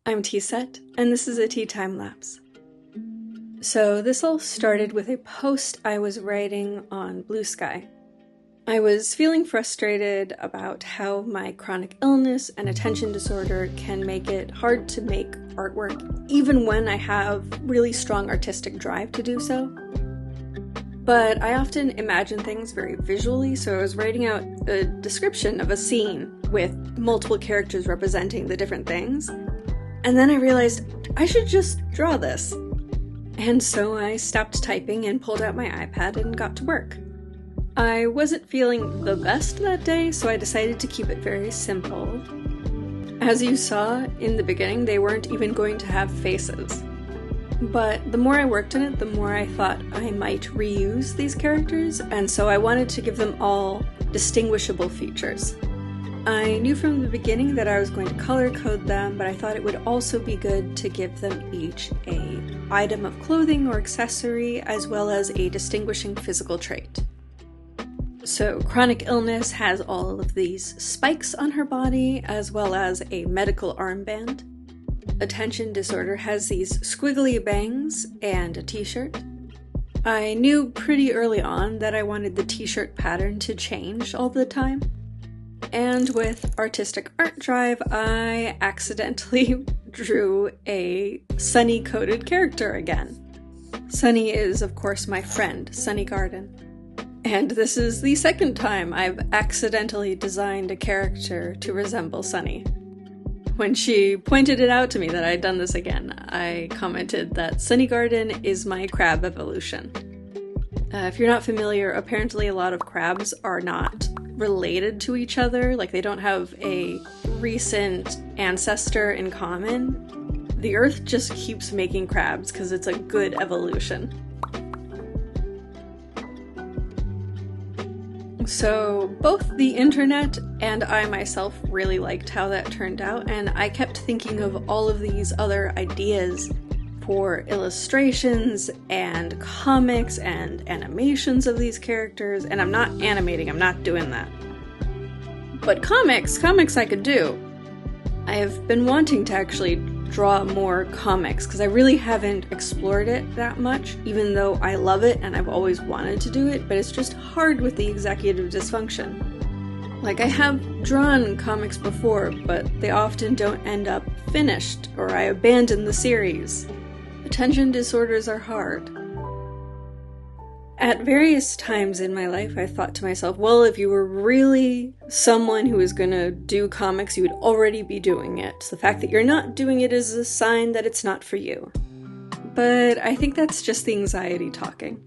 I'm T-Set, and this is a tea time lapse. So this all started with a post I was writing on Blue Sky. I was feeling frustrated about how my chronic illness and attention disorder can make it hard to make artwork, even when I have really strong artistic drive to do so. But I often imagine things very visually, so I was writing out a description of a scene with multiple characters representing the different things. And then I realized I should just draw this. And so I stopped typing and pulled out my iPad and got to work. I wasn't feeling the best that day, so I decided to keep it very simple. As you saw in the beginning, they weren't even going to have faces. But the more I worked on it, the more I thought I might reuse these characters, and so I wanted to give them all distinguishable features. I knew from the beginning that I was going to color code them, but I thought it would also be good to give them each an item of clothing or accessory, as well as a distinguishing physical trait. So chronic illness has all of these spikes on her body, as well as a medical armband. Attention disorder has these squiggly bangs and a t-shirt. I knew pretty early on that I wanted the t-shirt pattern to change all the time. And with artistic art drive, I accidentally drew a Sunny-coded character again. Sunny is, of course, my friend, Sunny Garden. And this is the second time I've accidentally designed a character to resemble Sunny. When she pointed it out to me that I'd done this again, I commented that Sunny Garden is my crab evolution. If you're not familiar, apparently a lot of crabs are not related to each other, like they don't have a recent ancestor in common. The Earth just keeps making crabs because it's a good evolution. So both the internet and I myself really liked how that turned out, and I kept thinking of all of these other ideas for illustrations and comics and animations of these characters, and I'm not animating, I'm not doing that. But comics I could do. I have been wanting to actually draw more comics because I really haven't explored it that much, even though I love it and I've always wanted to do it, but it's just hard with the executive dysfunction. Like, I have drawn comics before, but they often don't end up finished, or I abandon the series. Attention disorders are hard. At various times in my life, I thought to myself, well, if you were really someone who is going to do comics, you would already be doing it. So the fact that you're not doing it is a sign that it's not for you. But I think that's just the anxiety talking.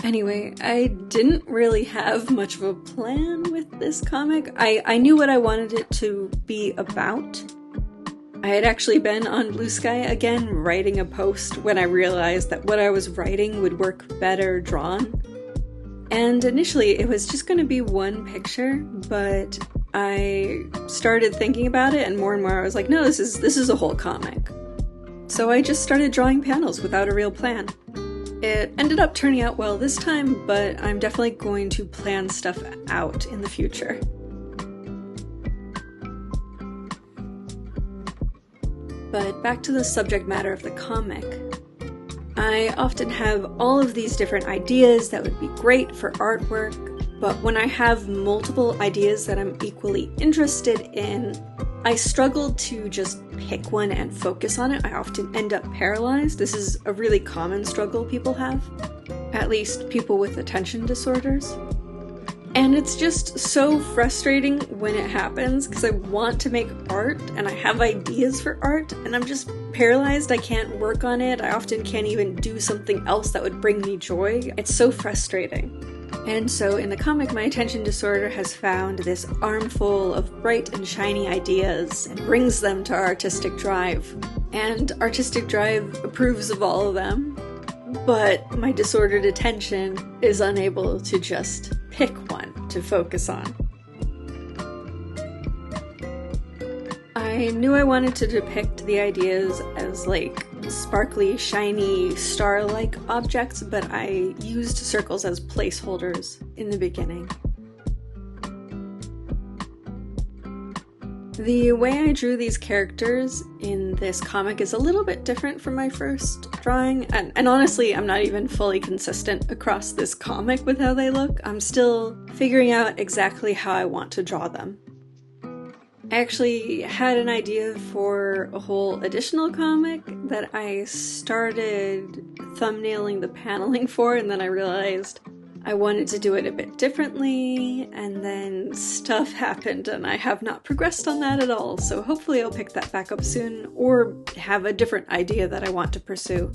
Anyway, I didn't really have much of a plan with this comic. I knew what I wanted it to be about. I had actually been on Blue Sky again writing a post when I realized that what I was writing would work better drawn. And initially it was just going to be one picture, but I started thinking about it and more I was like, no, this is a whole comic. So I just started drawing panels without a real plan. It ended up turning out well this time, but I'm definitely going to plan stuff out in the future. But back to the subject matter of the comic. I often have all of these different ideas that would be great for artwork, but when I have multiple ideas that I'm equally interested in, I struggle to just pick one and focus on it. I often end up paralyzed. This is a really common struggle people have, at least people with attention disorders. And it's just so frustrating when it happens because I want to make art and I have ideas for art and I'm just paralyzed. I can't work on it. I often can't even do something else that would bring me joy. It's so frustrating. And so in the comic, my attention disorder has found this armful of bright and shiny ideas and brings them to Artistic Drive. And Artistic Drive approves of all of them, but my disordered attention is unable to just pick one to focus on. I knew I wanted to depict the ideas as like sparkly, shiny, star-like objects, but I used circles as placeholders in the beginning. The way I drew these characters in this comic is a little bit different from my first drawing, and honestly, I'm not even fully consistent across this comic with how they look. I'm still figuring out exactly how I want to draw them. I actually had an idea for a whole additional comic that I started thumbnailing the paneling for, and then I realized I wanted to do it a bit differently, and then stuff happened and I have not progressed on that at all, so hopefully I'll pick that back up soon, or have a different idea that I want to pursue.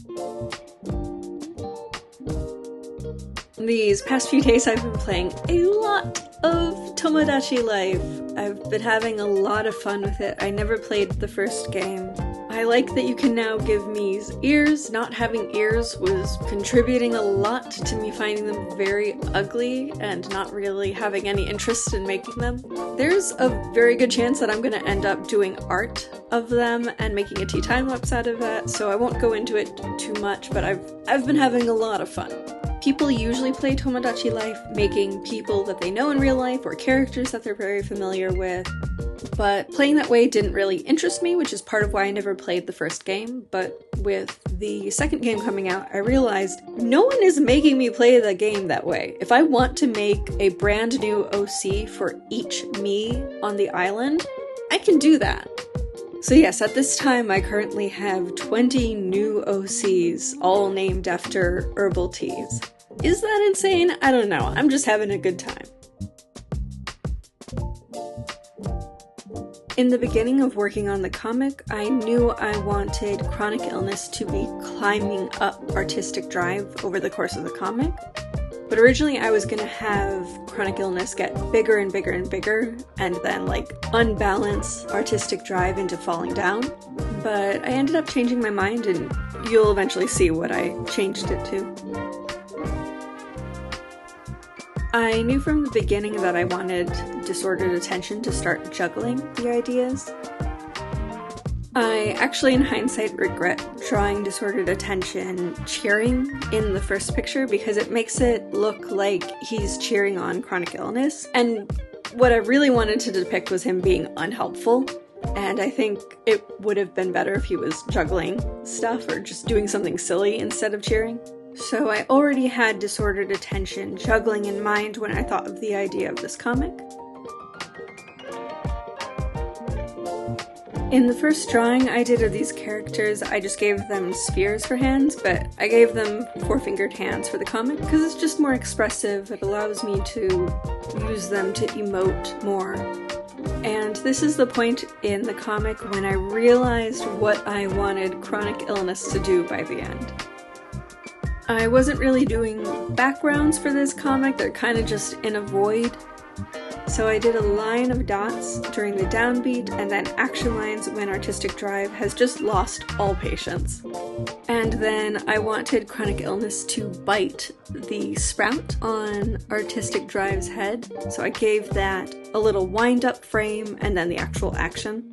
These past few days I've been playing a lot of Tomodachi Life. I've been having a lot of fun with it. I never played the first game. I like that you can now give Mii's ears. Not having ears was contributing a lot to me finding them very ugly and not really having any interest in making them. There's a very good chance that I'm going to end up doing art of them and making a tea time lapse out of that, so I won't go into it too much, but I've been having a lot of fun. People usually play Tomodachi Life making people that they know in real life or characters that they're very familiar with, but playing that way didn't really interest me, which is part of why I never played the first game. But with the second game coming out, I realized no one is making me play the game that way. If I want to make a brand new OC for each Mii on the island, I can do that. So yes, at this time I currently have 20 new OCs, all named after herbal teas. Is that insane? I don't know, I'm just having a good time. In the beginning of working on the comic, I knew I wanted chronic illness to be climbing up artistic drive over the course of the comic. But originally I was gonna have chronic illness get bigger and bigger and bigger, and then unbalance artistic drive into falling down. But I ended up changing my mind, and you'll eventually see what I changed it to. I knew from the beginning that I wanted disordered attention to start juggling the ideas. I actually, in hindsight, regret drawing disordered attention cheering in the first picture because it makes it look like he's cheering on chronic illness, and what I really wanted to depict was him being unhelpful, and I think it would have been better if he was juggling stuff or just doing something silly instead of cheering. So I already had disordered attention juggling in mind when I thought of the idea of this comic. In the first drawing I did of these characters, I just gave them spheres for hands, but I gave them four-fingered hands for the comic because it's just more expressive. It allows me to use them to emote more. And this is the point in the comic when I realized what I wanted chronic illness to do by the end. I wasn't really doing backgrounds for this comic, they're kind of just in a void. So I did a line of dots during the downbeat, and then action lines when artistic drive has just lost all patience. And then I wanted chronic illness to bite the sprout on artistic drive's head, so I gave that a little wind-up frame and then the actual action.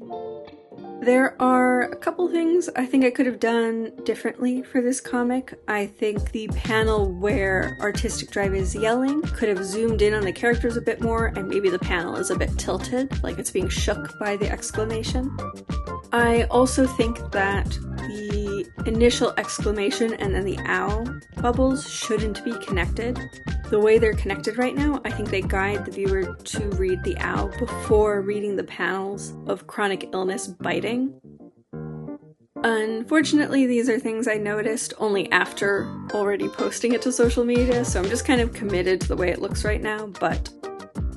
There are a couple things I think I could have done differently for this comic. I think the panel where artistic drive is yelling could have zoomed in on the characters a bit more, and maybe the panel is a bit tilted, like it's being shook by the exclamation. I also think that the initial exclamation and then the ow bubbles shouldn't be connected. The way they're connected right now, I think they guide the viewer to read the ow before reading the panels of chronic illness biting. Unfortunately, these are things I noticed only after already posting it to social media, so I'm just kind of committed to the way it looks right now, but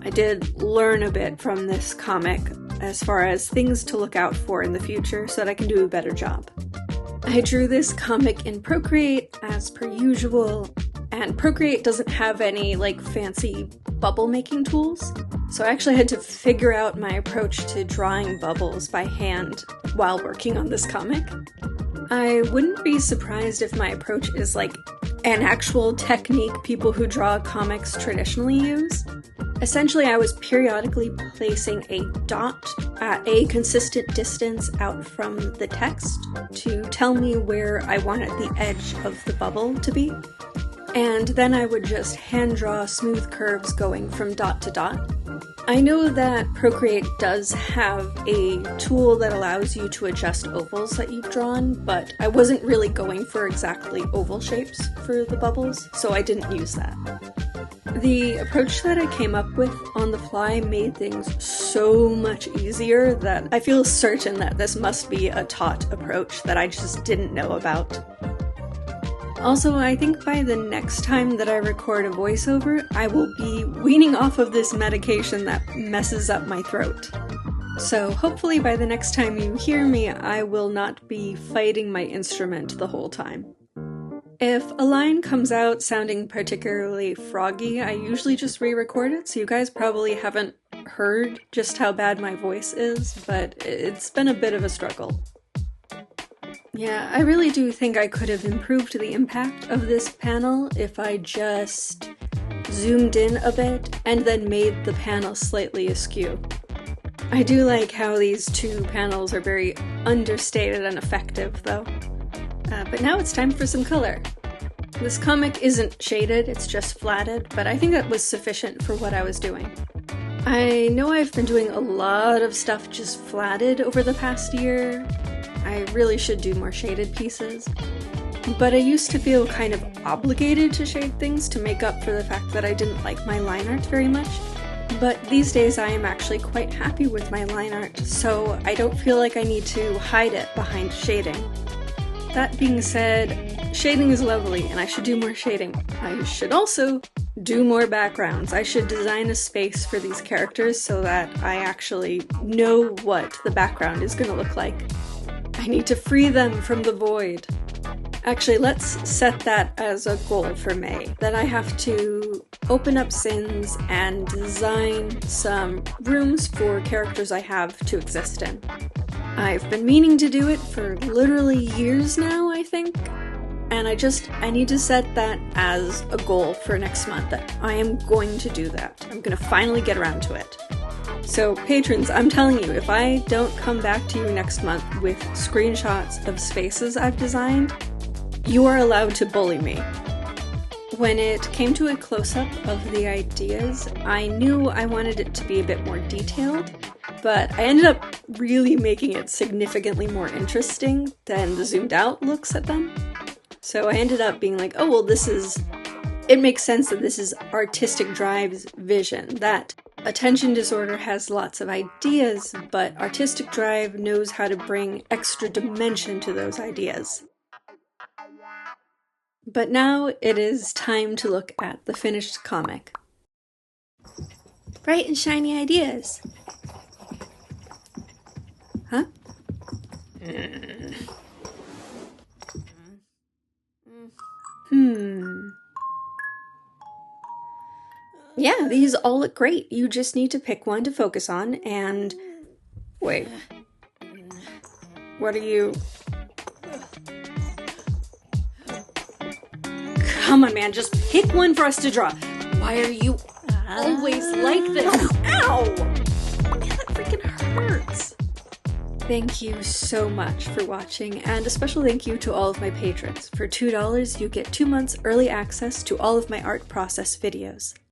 I did learn a bit from this comic as far as things to look out for in the future so that I can do a better job. I drew this comic in Procreate as per usual, and Procreate doesn't have any fancy bubble making tools, so I actually had to figure out my approach to drawing bubbles by hand while working on this comic. I wouldn't be surprised if my approach is an actual technique people who draw comics traditionally use. Essentially, I was periodically placing a dot at a consistent distance out from the text to tell me where I wanted the edge of the bubble to be. And then I would just hand draw smooth curves going from dot to dot. I know that Procreate does have a tool that allows you to adjust ovals that you've drawn, but I wasn't really going for exactly oval shapes for the bubbles, so I didn't use that. The approach that I came up with on the fly made things so much easier that I feel certain that this must be a taught approach that I just didn't know about. Also, I think by the next time that I record a voiceover, I will be weaning off of this medication that messes up my throat. So hopefully by the next time you hear me, I will not be fighting my instrument the whole time. If a line comes out sounding particularly froggy, I usually just re-record it, so you guys probably haven't heard just how bad my voice is, but it's been a bit of a struggle. Yeah, I really do think I could have improved the impact of this panel if I just zoomed in a bit and then made the panel slightly askew. I do like how these two panels are very understated and effective, though. But now it's time for some color. This comic isn't shaded, it's just flatted, but I think that was sufficient for what I was doing. I know I've been doing a lot of stuff just flatted over the past year. I really should do more shaded pieces. But I used to feel kind of obligated to shade things to make up for the fact that I didn't like my line art very much. But these days I am actually quite happy with my line art, so I don't feel like I need to hide it behind shading. That being said, shading is lovely and I should do more shading. I should also do more backgrounds. I should design a space for these characters so that I actually know what the background is going to look like. I need to free them from the void. Actually, let's set that as a goal for May, that I have to open up Sins and design some rooms for characters I have to exist in. I've been meaning to do it for literally years now, I think, and I need to set that as a goal for next month, that I am going to do that. I'm gonna finally get around to it. So patrons, I'm telling you, if I don't come back to you next month with screenshots of spaces I've designed, you are allowed to bully me. When it came to a close-up of the ideas, I knew I wanted it to be a bit more detailed, but I ended up really making it significantly more interesting than the zoomed out looks at them. So I ended up being like, oh well, it makes sense that this is Artistic Drive's vision, that Attention Disorder has lots of ideas, but Artistic Drive knows how to bring extra dimension to those ideas. But now it is time to look at the finished comic. Bright and shiny ideas. Huh? Yeah, these all look great. You just need to pick one to focus on and... Wait. What are you... Come on, man, just pick one for us to draw. Why are you always like this? Ow! Man, that freaking hurts. Thank you so much for watching, and a special thank you to all of my patrons. For $2, you get 2 months early access to all of my art process videos.